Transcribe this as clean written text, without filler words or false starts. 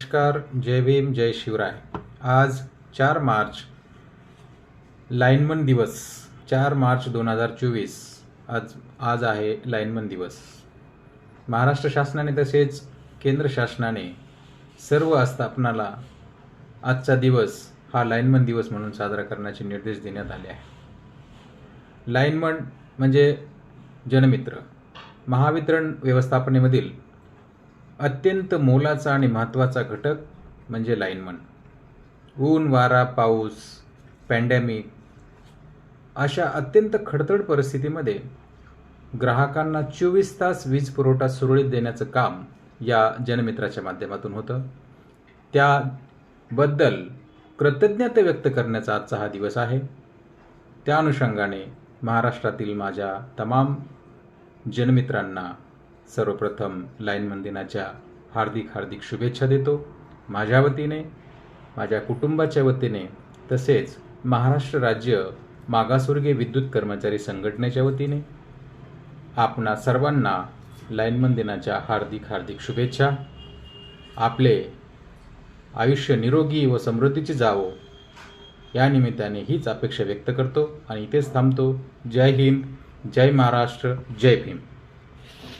नमस्कार, जय भीम, जय शिवराय। आज 4 मार्च लाईनमन दिवस, 4 मार्च 2024 आज आहे लाईनमन दिवस। महाराष्ट्र शासनाने तसेच केंद्र शासनाने सर्व आस्थापनाला आजचा दिवस हा लाईनमन दिवस म्हणून साजरा करण्याचे निर्देश देण्यात आले आहे। लाईनमन म्हणजे जनमित्र, महावितरण व्यवस्थापनेमधील अत्यंत मोलाचा आणि महत्त्वाचा घटक म्हणजे लाईनमन। ऊन, वारा, पाऊस, पॅन्डेमिक अशा अत्यंत खडतर परिस्थितीमध्ये ग्राहकांना 24 तास वीज पुरवठा सुरळीत देण्याचं काम या जनमित्राच्या माध्यमातून होतं। त्याबद्दल कृतज्ञता व्यक्त करण्याचा आजचा हा दिवस आहे। त्या अनुषंगाने महाराष्ट्रातील माझ्या तमाम जनमित्रांना सर्वप्रथम लाईनमन दिनाच्या हार्दिक शुभेच्छा देतो। माझ्या वतीने, माझ्या कुटुंबाच्या वतीने, तसेच महाराष्ट्र राज्य मागासवर्गीय विद्युत कर्मचारी संघटनेच्या वतीने आपणा सर्वांना लाईनमन दिनाच्या हार्दिक शुभेच्छा। आपले आयुष्य निरोगी व समृद्धीचे जावो या निमित्ताने हीच अपेक्षा व्यक्त करतो आणि इथेच थांबतो। जय हिंद, जय महाराष्ट्र, जय भीम।